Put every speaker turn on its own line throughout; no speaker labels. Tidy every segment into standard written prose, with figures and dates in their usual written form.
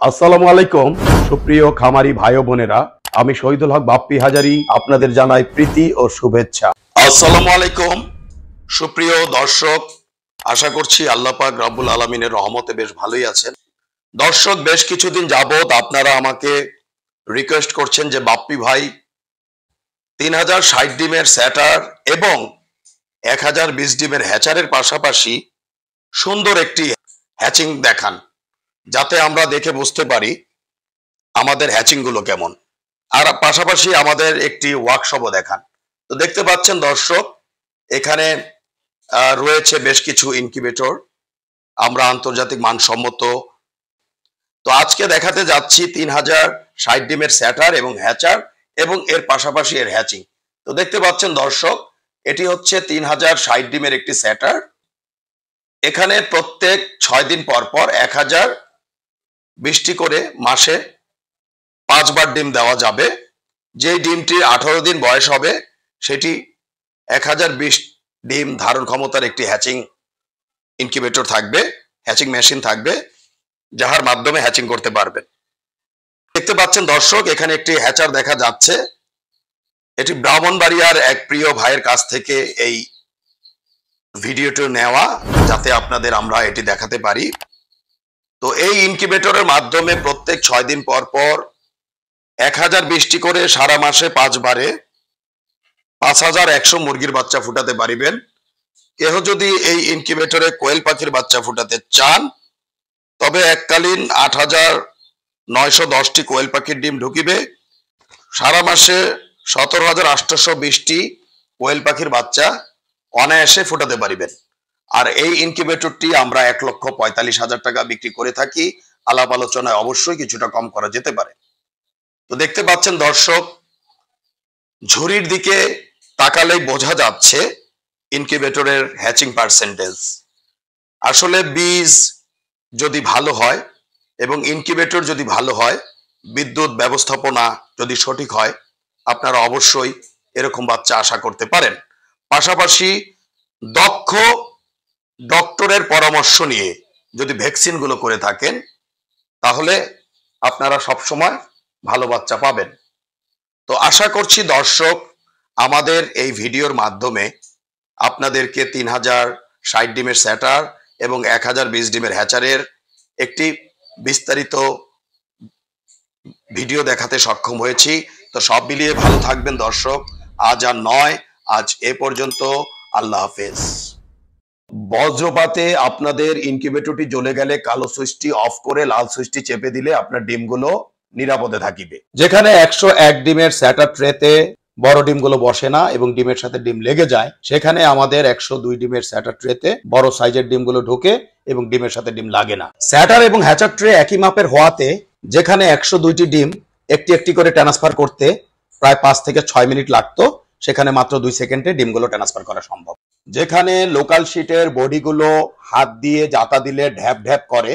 আসসালামু আলাইকুম সুপ্রিয় খামারি ভাই ও বোনেরা, আমি শহীদুল হক বাপ্পি হাজারি আপনাদের জানাই প্রীতি ও শুভেচ্ছা। আসসালামু আলাইকুম সুপ্রিয় দর্শক, আশা করছি আল্লাহ পাক রব্বুল আলামিনের রহমতে বেশ ভালোই আছেন। দর্শক, বেশ কিছুদিন যাবত আপনারা আমাকে রিকোয়েস্ট করছেন যে বাপ্পি ভাই 3060 ডিমের স্যাটার এবং 1020 ডিমের হ্যাচারের পাশাপাশি সুন্দর একটি হ্যাচিং দেখান, যাতে আমরা দেখে বুঝতে পারি আমাদের হ্যাচিং গুলো কেমন, আর পাশাপাশি আমাদের একটি ওয়ার্কশপও দেখান। তো দেখতে পাচ্ছেন দর্শক, এখানে রয়েছে বেশ কিছু ইনকিউবেটর, আমরা আন্তর্জাতিক মানসম্মত। তো আজকে দেখাতে যাচ্ছি 3060 ডিমের স্যাটার এবং হ্যাচার এবং এর পাশাপাশি এর হ্যাচিং। তো দেখতে পাচ্ছেন দর্শক, এটি হচ্ছে 3060 ডিমের একটি স্যাটার। এখানে প্রত্যেক 6 দিন পর পর 1020টি করে মাসে 5 বার ডিম দেওয়া যাবে। যেই ডিমটির 18 দিন বয়স হবে সেটি 1020 ডিম ধারণ ক্ষমতার একটি হ্যাচিং ইনকিউবেটর থাকবে, হ্যাচিং মেশিন থাকবে, যাহার মাধ্যমে হ্যাচিং করতে পারবেন। দেখতে পাচ্ছেন দর্শক, এখানে একটি হ্যাচার দেখা যাচ্ছে। এটি ব্রাহ্মণবাড়িয়ার এক প্রিয় ভাইয়ের কাছ থেকে এই ভিডিওটি নেওয়া, যাতে আপনাদের আমরা এটি দেখাতে পারি। তো এই ইনকিউবেটরের মাধ্যমে প্রত্যেক 6 দিন পর পর 1020টি করে সারা মাসে 5 বারে 5100 মুরগির বাচ্চা ফুটাতে পারিবেন। কেহ যদি এই ইনকিউবেটরে কোয়েল পাখির বাচ্চা ফুটাতে চান, তবে এককালীন 8910টি কোয়েল পাখির ডিম ঢুকিবে। সারা মাসে 17820টি কোয়েল পাখির বাচ্চা অনায়াসে ফুটাতে পারিবেন। আর এই ইনকিউবেটরটি আমরা 1,45,000 টাকা বিক্রি করে থাকি। আলাপ আলোচনায় অবশ্যই কিছুটা কম করা যেতে পারে। তো দেখতে পাচ্ছেন দর্শক, ঝুড়ির দিকে তাকালেই বোঝা যাচ্ছে ইনকিউবেটরের হ্যাচিং পার্সেন্টেজ। আসলে বীজ যদি ভালো হয় এবং ইনকিউবেটর যদি ভালো হয়, বিদ্যুৎ ব্যবস্থাপনা যদি সঠিক হয়, আপনারা অবশ্যই এরকম বাচ্চা আশা করতে পারেন। পাশাপাশি দক্ষ ডক্টরের পরামর্শ নিয়ে যদি ভ্যাকসিন গুলো করে থাকেন, তাহলে আপনারা সবসময় ভালো বাচ্চা পাবেন। তো আশা করছি দর্শক, আমাদের এই ভিডিওর মাধ্যমে আপনাদেরকে 3060 ডিমের স্যাটার এবং 1020 ডিমের হ্যাচারের একটি বিস্তারিত ভিডিও দেখাতে সক্ষম হয়েছি। তো সব মিলিয়ে ভালো থাকবেন দর্শক। আজ আর নয়, আজ এ পর্যন্ত। আল্লাহ হাফেজ। বজ্রপাতে আপনাদের ইনকিউবেটরটি জ্বলে গেলে কালো সুইচটি অফ করে লাল সুইচটি চেপে দিলে আপনার ডিমগুলো নিরাপদে থাকিবে। যেখানে 101 ডিমের স্যাটার ট্রেতে বড় ডিমগুলো বসে না এবং ডিমের সাথে ডিম লেগে যায়, সেখানে আমাদের 102 ডিমের স্যাটার ট্রেতে বড় সাইজের ডিমগুলো ঢোকে এবং ডিমের সাথে ডিম লাগে না। স্যাটার এবং হ্যাচার ট্রে একই মাপের হওয়াতে যেখানে 102টি ডিম একটি একটি করে ট্রান্সফার করতে প্রায় 5 থেকে 6 মিনিট লাগতো, সেখানে মাত্র 2 সেকেন্ডে ডিমগুলো ট্রান্সফার করা সম্ভব। যেখানে লোকাল শিটের বডিগুলো হাত দিয়ে জাতা দিলে ঢ্যাপ ঢ্যাপ করে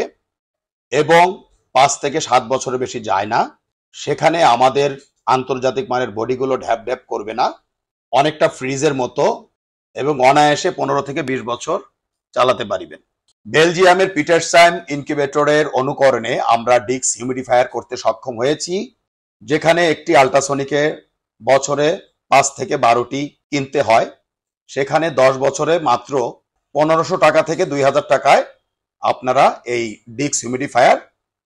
এবং 5 থেকে 7 বছরের বেশি যায় না, সেখানে আমাদের আন্তর্জাতিক মানের বডিগুলো ঢ্যাপ ঢ্যাপ করবে না, অনেকটা ফ্রিজের মতো, এবং অনায়াসে 15 থেকে 20 বছর চালাতে পারিবেন। বেলজিয়ামের পিটারসান ইনকিউবেটরের অনুকরণে আমরা ডিক্স হিউমিডিফায়ার করতে সক্ষম হয়েছি, যেখানে একটি আল্ট্রাসনিকে বছরে 5 থেকে 12টি কিনতে হয়, সেখানে 10 বছরে মাত্র 1500 টাকা থেকে 2000 টাকায় আপনারা এই ডিক্স হিউমিডিফায়ার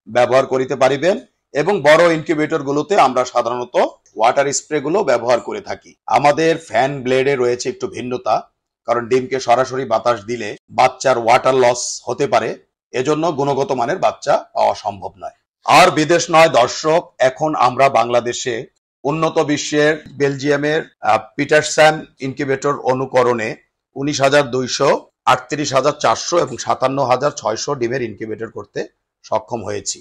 ব্যবহার করিতে পারিবেন। এবং বড় ইনকিউবেটর গুলোতে আমরা সাধারণত ওয়াটার স্প্রে গুলো ব্যবহার করে থাকি। আমাদের ফ্যান ব্লেডে রয়েছে একটু ভিন্নতা, কারণ ডিমকে সরাসরি বাতাস দিলে বাচ্চার ওয়াটার লস হতে পারে, এজন্য গুণগত মানের বাচ্চা পাওয়া সম্ভব নয়। আর বিদেশ নয় দর্শক, এখন আমরা বাংলাদেশে উন্নত বিশ্বের বেলজিয়ামের পিটারসান ইনকিউবেটর অনুকরণে 19,200, 38,400 এবং 57,600 ডিমের ইনকিউবেটর করতে সক্ষম হয়েছি।